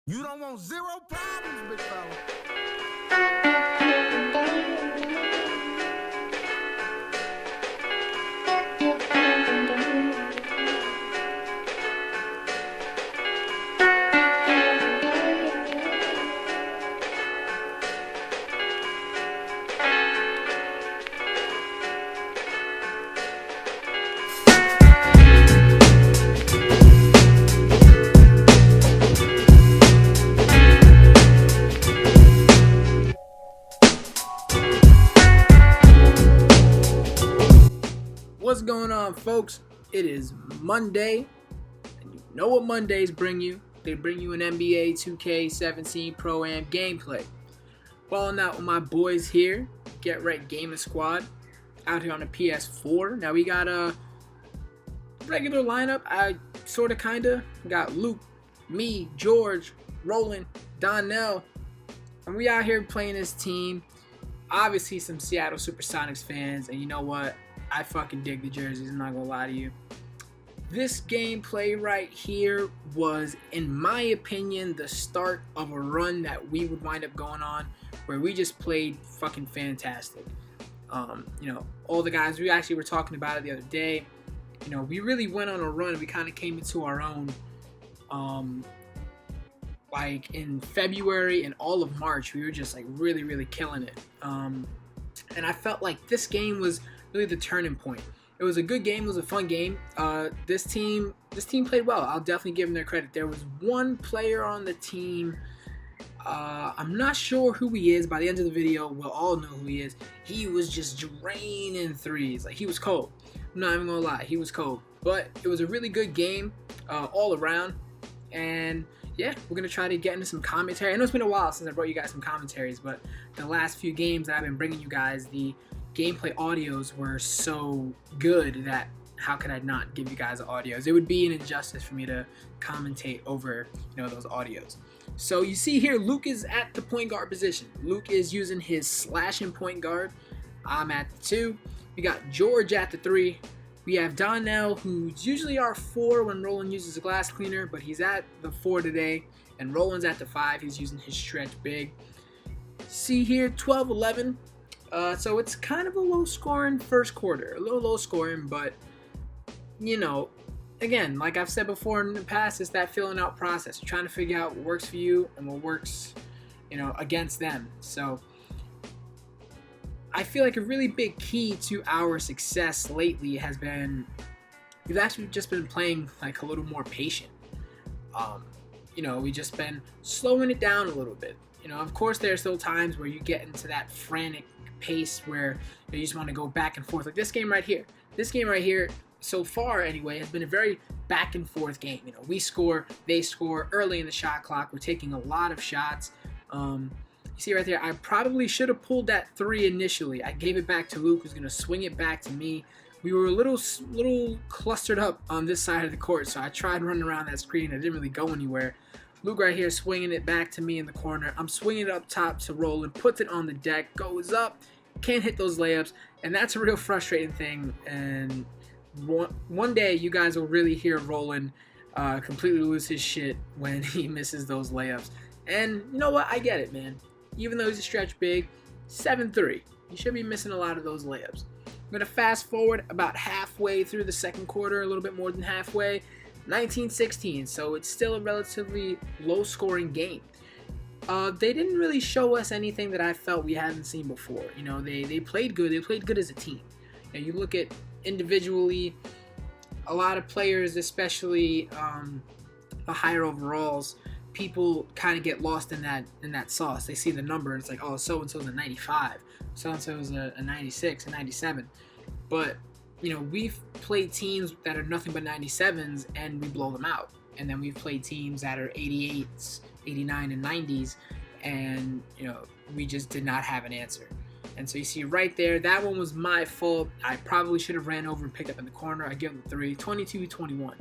You don't want zero problems, big fella. What's going on, folks? It is Monday, and you know what Mondays bring you. They bring you an NBA 2K17 Pro-Am gameplay. Balling out with my boys here, Get Rekt Gaming Squad, out here on the PS4. Now we got a regular lineup. I sorta kinda got Luke, me, George, Roland, Donnell, and we out here playing this team. Obviously some Seattle Supersonics fans, and you know what? I fucking dig the jerseys, I'm not gonna lie to you. This gameplay right here was, in my opinion, the start of a run that we would wind up going on where we just played fucking fantastic. All the guys, we actually were talking about it the other day. We really went on a run. We kind of came into our own like in February and all of March. We were just like really killing it. And I felt like this game was really the turning point. It was a good game. It was a fun game. This team played well. I'll definitely give them their credit. There was one player on the team. I'm not sure who he is. By the end of the video, we'll all know who he is. He was just draining threes. Like, he was cold. I'm not even gonna lie. He was cold. But it was a really good game all around. And yeah, we're gonna try to get into some commentary. I know it's been a while since I brought you guys some commentaries, but the last few games that I've been bringing you guys, the gameplay audios were so good that how could I not give you guys the audios? It would be an injustice for me to commentate over those audios. So you see here, Luke is at the point guard position. Luke is using his slashing point guard. I'm at the 2. We got George at the 3. We have Donnell, who's usually our 4 when Roland uses a glass cleaner, but he's at the 4 today. And Roland's at the 5. He's using his stretch big. See here, 12-11. So it's kind of a low-scoring first quarter. A little low-scoring, but, again, like I've said before in the past, it's that filling out process. You're trying to figure out what works for you and what works, against them. So I feel like a really big key to our success lately has been we've actually just been playing like a little more patient. We've just been slowing it down a little bit. Of course, there's still times where you get into that frantic pace where you just want to go back and forth. Like this game right here. This game right here, so far anyway, has been a very back and forth game. We score, they score early in the shot clock. We're taking a lot of shots. You see right there, I probably should have pulled that 3 initially. I gave it back to Luke, who's going to swing it back to me. We were a little clustered up on this side of the court, so I tried running around that screen. It didn't really go anywhere. Luke right here swinging it back to me in the corner. I'm swinging it up top to Roland, puts it on the deck, goes up, can't hit those layups, and that's a real frustrating thing. And one day you guys will really hear Roland completely lose his shit when he misses those layups. And you know what? I get it, man. Even though he's a stretch big, 7-3. You should be missing a lot of those layups. I'm going to fast forward about halfway through the second quarter, a little bit more than halfway. 19-16, so it's still a relatively low-scoring game. They didn't really show us anything that I felt we hadn't seen before. They played good. They played good as a team. And you look at individually, a lot of players, especially the higher overalls, people kind of get lost in that sauce. They see the number and it's like, oh, so-and-so's a 95, so-and-so's a 96, a 97. But we've played teams that are nothing but 97s and we blow them out. And then we've played teams that are 88s, 89 and 90s, and we just did not have an answer. And so you see right there, that one was my fault. I probably should have ran over and picked up in the corner. I give them 3, 22-21.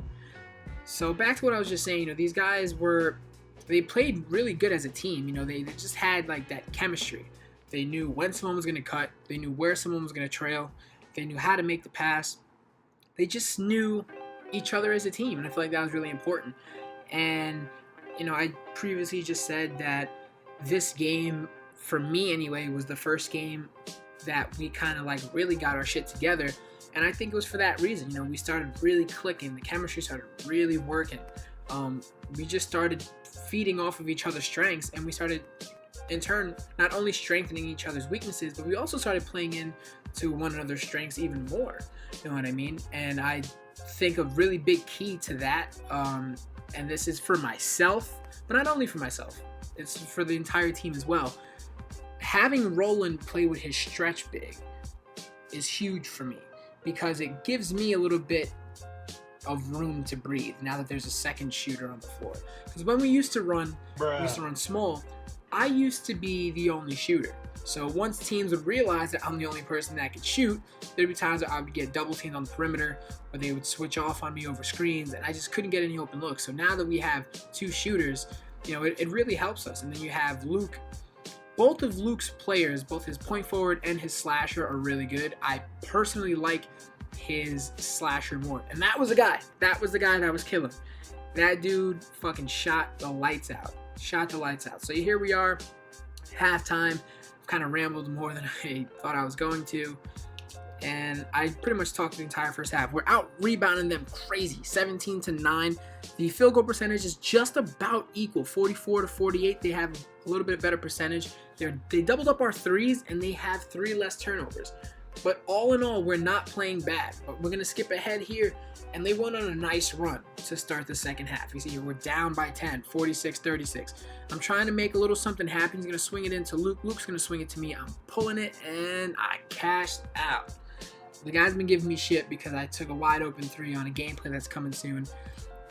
So back to what I was just saying, these guys they played really good as a team. They just had like that chemistry. They knew when someone was going to cut. They knew where someone was going to trail. They knew how to make the pass. They just knew each other as a team, and I feel like that was really important. And I previously just said that this game, for me anyway, was the first game that we kind of like really got our shit together. And I think it was for that reason. We started really clicking. The chemistry started really working. We just started feeding off of each other's strengths, and we started, in turn, not only strengthening each other's weaknesses, but we also started playing into one another's strengths even more. You know what I mean? And I think a really big key to that, and this is for myself, but not only for myself, it's for the entire team as well. Having Roland play with his stretch big is huge for me, because it gives me a little bit of room to breathe now that there's a second shooter on the floor. Because when we used to run small, I used to be the only shooter. So once teams would realize that I'm the only person that could shoot, there'd be times that I would get double teamed on the perimeter, or they would switch off on me over screens, and I just couldn't get any open looks. So now that we have two shooters, it really helps us. And then you have Luke. Both of Luke's players, both his point forward and his slasher, are really good. I personally like his slasher more. And that was the guy that was killing. That dude fucking shot the lights out. So here we are, halftime. Kind of rambled more than I thought I was going to, and I pretty much talked the entire first half. We're out rebounding them crazy, 17-9. The field goal percentage is just about equal, 44-48. They have a little bit better percentage. They doubled up our threes, and they have 3 less turnovers. But all in all, we're not playing bad. But we're gonna skip ahead here, and they went on a nice run to start the second half. You see here, we're down by 10, 46-36. I'm trying to make a little something happen. He's gonna swing it into Luke. Luke's gonna swing it to me. I'm pulling it, and I cashed out. The guy's been giving me shit because I took a wide open 3 on a gameplay that's coming soon.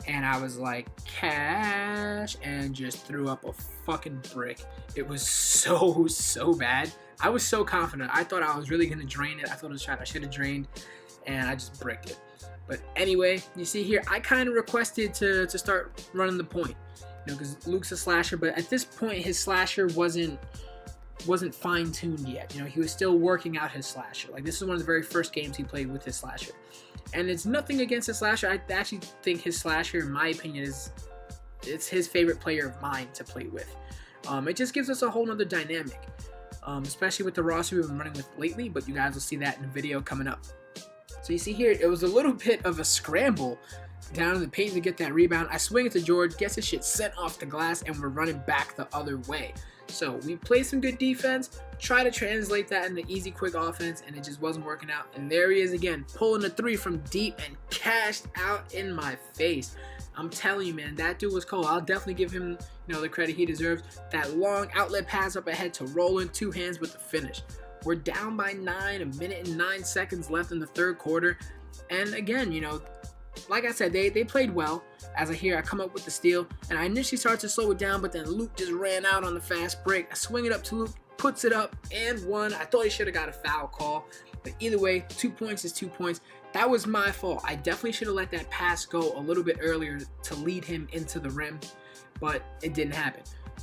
And I was like, cash, and just threw up a fucking brick. It was so bad. I was so confident. I thought I was really going to drain it. I thought it was shot I should have drained, and I just bricked it. But anyway, you see here, I kind of requested to start running the point, because Luke's a slasher, but at this point, his slasher wasn't fine-tuned yet. He was still working out his slasher. Like, this is one of the very first games he played with his slasher. And it's nothing against his slasher. I actually think his slasher, in my opinion, it's his favorite player of mine to play with. It just gives us a whole nother dynamic, especially with the roster we've been running with lately, but you guys will see that in the video coming up. So you see here, it was a little bit of a scramble down in the paint to get that rebound. I swing it to George, gets his shit sent off the glass, and we're running back the other way. So we played some good defense, try to translate that into easy, quick offense, and it just wasn't working out. And there he is again, pulling a 3 from deep and cashed out in my face. I'm telling you, man, that dude was cold. I'll definitely give him, the credit he deserves. That long outlet pass up ahead to Roland, 2 hands with the finish. We're down by 9, 1 minute and 9 seconds left in the third quarter. And again, like I said, they played well. As I come up with the steal, and I initially started to slow it down, but then Luke just ran out on the fast break. I swing it up to Luke, puts it up, and 1. I thought he should have got a foul call, but either way, 2 points is 2 points. That was my fault. I definitely should have let that pass go a little bit earlier to lead him into the rim, but it didn't happen.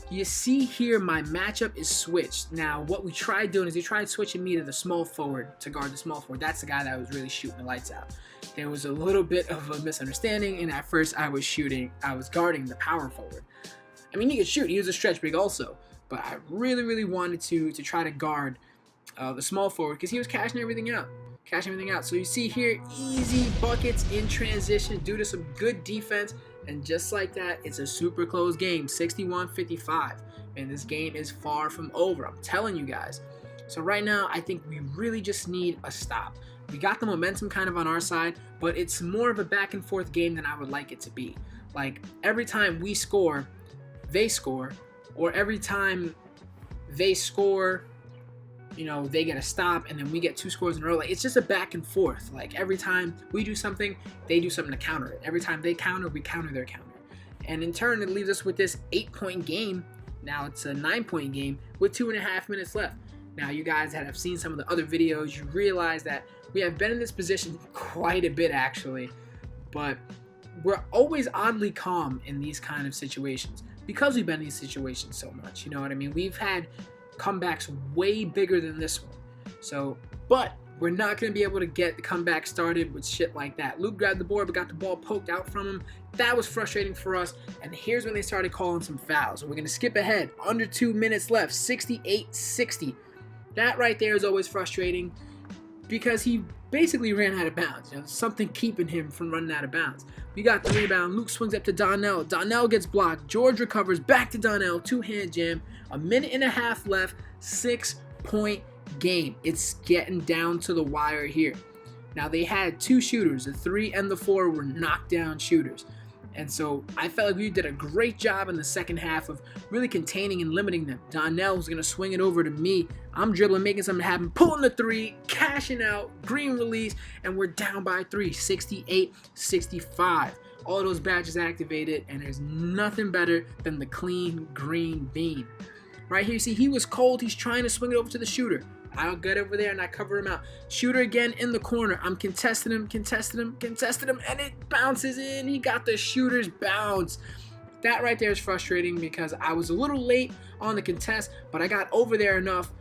You see here, my matchup is switched. Now, what we tried doing is we tried switching me to the small forward to guard the small forward. That's the guy that was really shooting the lights out. There was a little bit of a misunderstanding, and at first I was guarding the power forward. I mean, he could shoot. He was a stretch big also, but I really wanted to try to guard the small forward because he was cashing everything out. So you see here, easy buckets in transition due to some good defense. And just like that, it's a super close game, 61-55. And this game is far from over, I'm telling you guys. So right now, I think we really just need a stop. We got the momentum kind of on our side, but it's more of a back and forth game than I would like it to be. Like, every time we score, they score. Or every time they score, they get a stop, and then we get 2 scores in a row. Like, it's just a back and forth. Like, every time we do something, they do something to counter it. Every time they counter, we counter their counter. And in turn, it leaves us with this 8-point game. Now it's a 9-point game with 2.5 minutes left. Now, you guys that have seen some of the other videos, you realize that we have been in this position quite a bit, actually. But we're always oddly calm in these kind of situations because we've been in these situations so much. You know what I mean? We've had comebacks way bigger than this one. So, but we're not going to be able to get the comeback started with shit like that. Luke grabbed the board but got the ball poked out from him. That was frustrating for us. And here's when they started calling some fouls. So we're going to skip ahead. Under 2 minutes left. 68-60. That right there is always frustrating because he basically ran out of bounds. You know, something keeping him from running out of bounds. We got the rebound. Luke swings up to Donnell. Donnell gets blocked. George recovers. Back to Donnell. Two-hand jam. A minute and a half left. 6-point game. It's getting down to the wire here. Now they had two shooters. The 3 and the 4 were knockdown shooters. And so I felt like we did a great job in the second half of really containing and limiting them. Donnell was going to swing it over to me. I'm dribbling, making something happen, pulling the 3, cashing out, green release, and we're down by 3, 68-65. All those badges activated, and there's nothing better than the clean green bean. Right here, you see he was cold. He's trying to swing it over to the shooter. I'll get over there and I cover him out. Shooter again in the corner. I'm contesting him, and it bounces in. He got the shooter's bounce. That right there is frustrating because I was a little late on the contest, but I got over there enough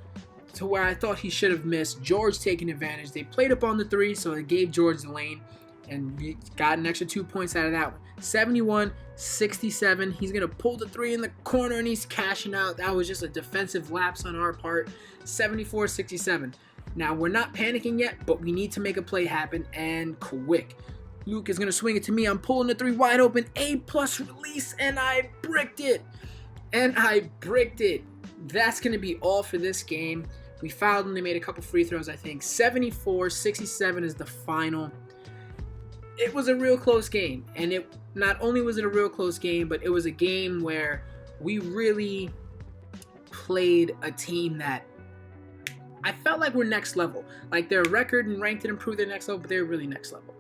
to where I thought he should have missed. George taking advantage. They played up on the 3, so they gave George the lane, and we got an extra 2 points out of that one. 71-67. He's going to pull the 3 in the corner, and he's cashing out. That was just a defensive lapse on our part. 74-67. Now, we're not panicking yet, but we need to make a play happen, and quick. Luke is going to swing it to me. I'm pulling the 3 wide open. A-plus release, and I bricked it. That's going to be all for this game. We fouled them. They made a couple free throws, I think. 74-67 is the final. It was a real close game, and it not only was it a real close game, but it was a game where we really played a team that I felt like we're next level. Like their record and ranked and improved their next level, but they're really next level.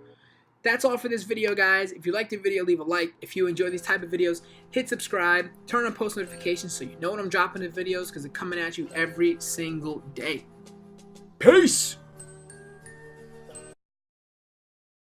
That's all for this video, guys. If you liked the video, leave a like. If you enjoy these type of videos, hit subscribe. Turn on post notifications so you know when I'm dropping the videos because they're coming at you every single day. Peace!